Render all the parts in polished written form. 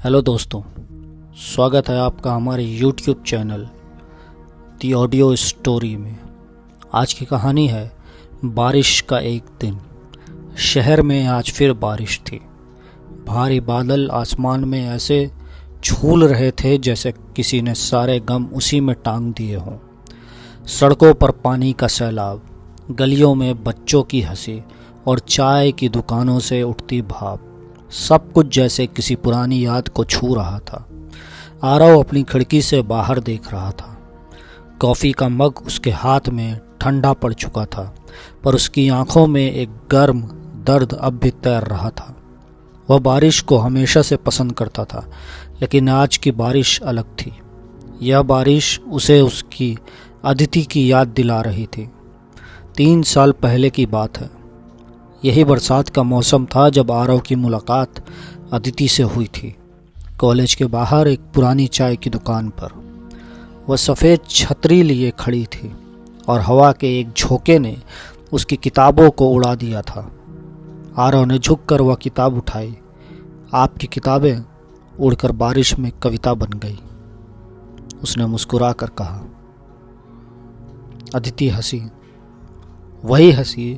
Hello दोस्तों, स्वागत है आपका हमारे YouTube channel the audio story में। आज की कहानी है बारिश का एक दिन। शहर में आज फिर बारिश थी। भारी बादल आसमान में ऐसे झूल रहे थे जैसे किसी ने सारे गम उसी में टांग दिए हों। सड़कों पर पानी का सैलाब, गलियों में बच्चों की हंसी और चाय की दुकानों से उठती भाप, सब कुछ जैसे किसी पुरानी याद को छू रहा था। आरव अपनी खिड़की से बाहर देख रहा था। कॉफ़ी का मग उसके हाथ में ठंडा पड़ चुका था, पर उसकी आंखों में एक गर्म दर्द अब भी तैर रहा था। वह बारिश को हमेशा से पसंद करता था, लेकिन आज की बारिश अलग थी। यह बारिश उसे उसकी अदिति की याद दिला रही थी। 3 साल पहले की बात है। यही बरसात का मौसम था जब आरव की मुलाकात अदिति से हुई थी। कॉलेज के बाहर एक पुरानी चाय की दुकान पर वह सफ़ेद छतरी लिए खड़ी थी और हवा के एक झोंके ने उसकी किताबों को उड़ा दिया था। आरव ने झुककर वह किताब उठाई। आपकी किताबें उड़कर बारिश में कविता बन गई, उसने मुस्कुरा कर कहा। अदिति हंसी, वही हंसी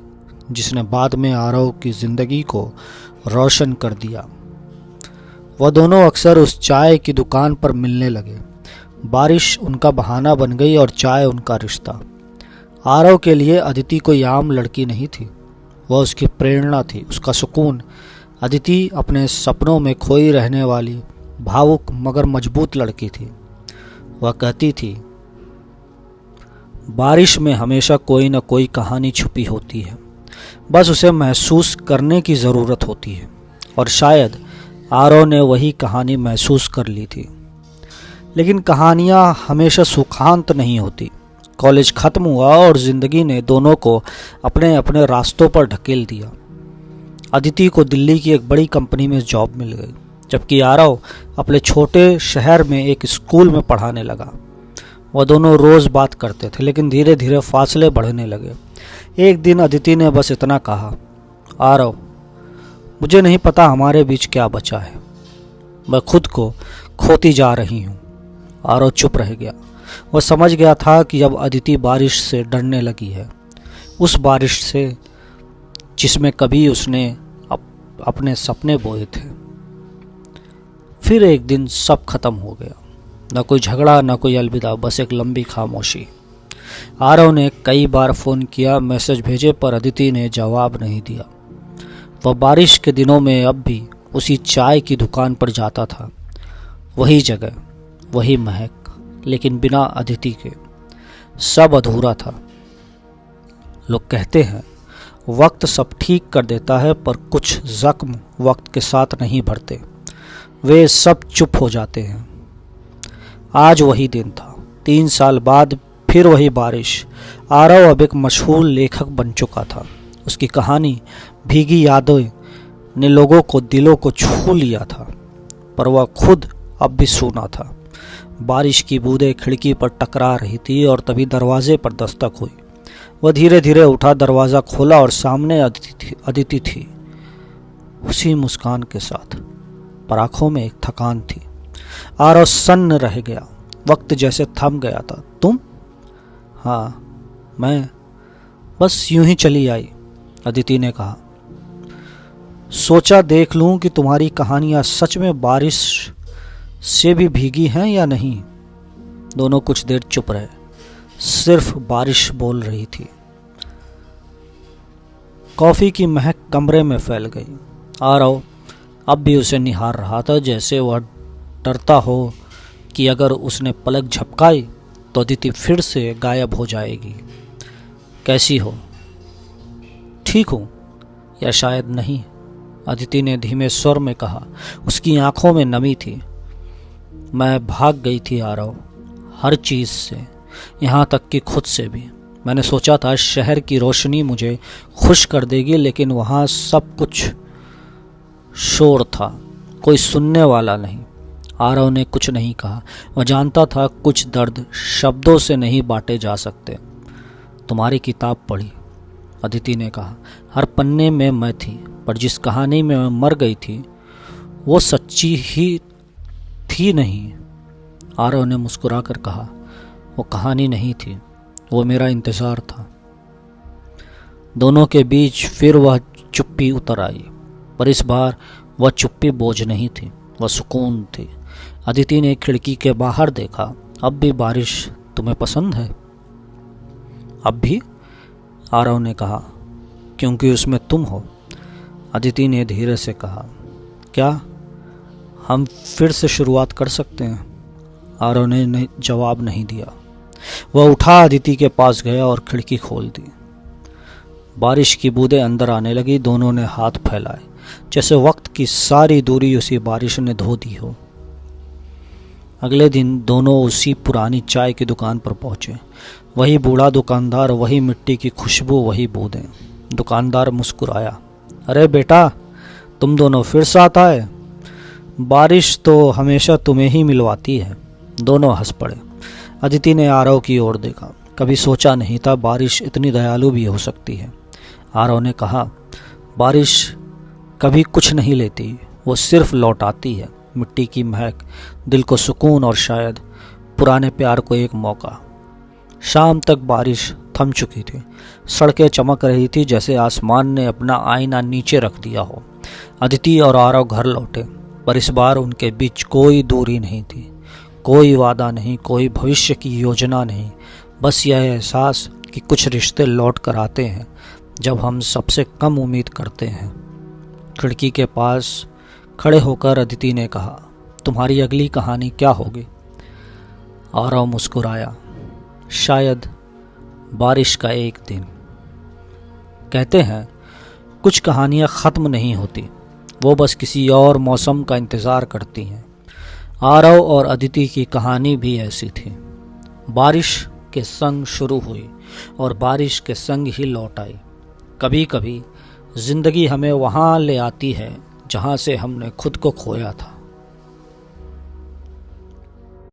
जिसने बाद में आरव की जिंदगी को रोशन कर दिया। वह दोनों अक्सर उस चाय की दुकान पर मिलने लगे। बारिश उनका बहाना बन गई और चाय उनका रिश्ता। आरव के लिए अदिति कोई आम लड़की नहीं थी, वह उसकी प्रेरणा थी, उसका सुकून। अदिति अपने सपनों में खोई रहने वाली भावुक मगर मजबूत लड़की थी। वह कहती थी, बारिश में हमेशा कोई न कोई कहानी छुपी होती है, बस उसे महसूस करने की ज़रूरत होती है। और शायद आरव ने वही कहानी महसूस कर ली थी। लेकिन कहानियाँ हमेशा सुखांत नहीं होती। कॉलेज ख़त्म हुआ और ज़िंदगी ने दोनों को अपने अपने रास्तों पर ढकेल दिया। अदिति को दिल्ली की एक बड़ी कंपनी में जॉब मिल गई, जबकि आरव अपने छोटे शहर में एक स्कूल में पढ़ाने लगा। वह दोनों रोज़ बात करते थे, लेकिन धीरे धीरे फासले बढ़ने लगे। एक दिन अदिति ने बस इतना कहा, आरव, मुझे नहीं पता हमारे बीच क्या बचा है, मैं खुद को खोती जा रही हूँ। आरव चुप रह गया। वह समझ गया था कि अब अदिति बारिश से डरने लगी है, उस बारिश से जिसमें कभी उसने अपने सपने बोए थे। फिर एक दिन सब खत्म हो गया। न कोई झगड़ा, न कोई अलविदा, बस एक लंबी खामोशी। आरव ने कई बार फ़ोन किया, मैसेज भेजे, पर अदिति ने जवाब नहीं दिया। वह बारिश के दिनों में अब भी उसी चाय की दुकान पर जाता था। वही जगह, वही महक, लेकिन बिना अदिति के। सब अधूरा था। लोग कहते हैं वक्त सब ठीक कर देता है, पर कुछ जख्म वक्त के साथ नहीं भरते, वे सब चुप हो जाते हैं। आज वही दिन था। 3 साल बाद फिर वही बारिश। आरव अब एक मशहूर लेखक बन चुका था। उसकी कहानी भीगी यादों ने लोगों को दिलों को छू लिया था, पर वह खुद अब भी सूना था। बारिश की बूंदें खिड़की पर टकरा रही थी और तभी दरवाजे पर दस्तक हुई। वह धीरे धीरे उठा, दरवाज़ा खोला और सामने अदिति थी, उसी मुस्कान के साथ, पर आंखों में एक थकान थी। आरव सन्न रह गया। वक्त जैसे थम गया था। तुम? हाँ, मैं बस यूं ही चली आई, अदिति ने कहा। सोचा देख लूं कि तुम्हारी कहानियां सच में बारिश से भी भीगी हैं या नहीं। दोनों कुछ देर चुप रहे। सिर्फ बारिश बोल रही थी। कॉफ़ी की महक कमरे में फैल गई। आरव अब भी उसे निहार रहा था, जैसे वह डरता हो कि अगर उसने पलक झपकाई तो अदिति फिर से गायब हो जाएगी। कैसी हो? ठीक हूँ, या शायद नहीं, अदिति ने धीमे स्वर में कहा। उसकी आंखों में नमी थी। मैं भाग गई थी आरव, हर चीज़ से, यहाँ तक कि खुद से भी। मैंने सोचा था शहर की रोशनी मुझे खुश कर देगी, लेकिन वहाँ सब कुछ शोर था, कोई सुनने वाला नहीं। आरव ने कुछ नहीं कहा। वह जानता था कुछ दर्द शब्दों से नहीं बांटे जा सकते। तुम्हारी किताब पढ़ी, अदिति ने कहा। हर पन्ने में मैं थी, पर जिस कहानी में मैं मर गई थी वो सच्ची ही थी नहीं। आरव ने मुस्कुराकर कहा, वो कहानी नहीं थी, वो मेरा इंतज़ार था। दोनों के बीच फिर वह चुप्पी उतर आई, पर इस बार वह चुप्पी बोझ नहीं थी, वह सुकून थी। अदिति ने खिड़की के बाहर देखा। अब भी बारिश तुम्हें पसंद है? अब भी? आरव ने कहा, क्योंकि उसमें तुम हो। अदिति ने धीरे से कहा, क्या हम फिर से शुरुआत कर सकते हैं? आरव ने जवाब नहीं दिया। वह उठा अदिति के पास गया और खिड़की खोल दी। बारिश की बूंदें अंदर आने लगी। दोनों ने हाथ फैलाए, जैसे वक्त की सारी दूरी उसी बारिश ने धो दी हो। अगले दिन दोनों उसी पुरानी चाय की दुकान पर पहुंचे। वही बूढ़ा दुकानदार, वही मिट्टी की खुशबू, वही बूंदें। दुकानदार मुस्कुराया, अरे बेटा, तुम दोनों फिर साथ आए। बारिश तो हमेशा तुम्हें ही मिलवाती है। दोनों हंस पड़े। अदिति ने आरव की ओर देखा। कभी सोचा नहीं था बारिश इतनी दयालु भी हो सकती है। आरव ने कहा, बारिश कभी कुछ नहीं लेती, वो सिर्फ लौटाती है। मिट्टी की महक, दिल को सुकून और शायद पुराने प्यार को एक मौका। शाम तक बारिश थम चुकी थी। सड़कें चमक रही थी जैसे आसमान ने अपना आईना नीचे रख दिया हो। अदिति और आरव घर लौटे, पर इस बार उनके बीच कोई दूरी नहीं थी, कोई वादा नहीं, कोई भविष्य की योजना नहीं। बस यह एहसास कि कुछ रिश्ते लौट कर आते हैं जब हम सबसे कम उम्मीद करते हैं। खिड़की के पास खड़े होकर अदिति ने कहा, तुम्हारी अगली कहानी क्या होगी? आरव मुस्कुराया, शायद बारिश का एक दिन। कहते हैं कुछ कहानियां ख़त्म नहीं होती, वो बस किसी और मौसम का इंतज़ार करती हैं। आरव और अदिति की कहानी भी ऐसी थी। बारिश के संग शुरू हुई और बारिश के संग ही लौट आई। कभी कभी ज़िंदगी हमें वहाँ ले आती है जहाँ से हमने खुद को खोया था।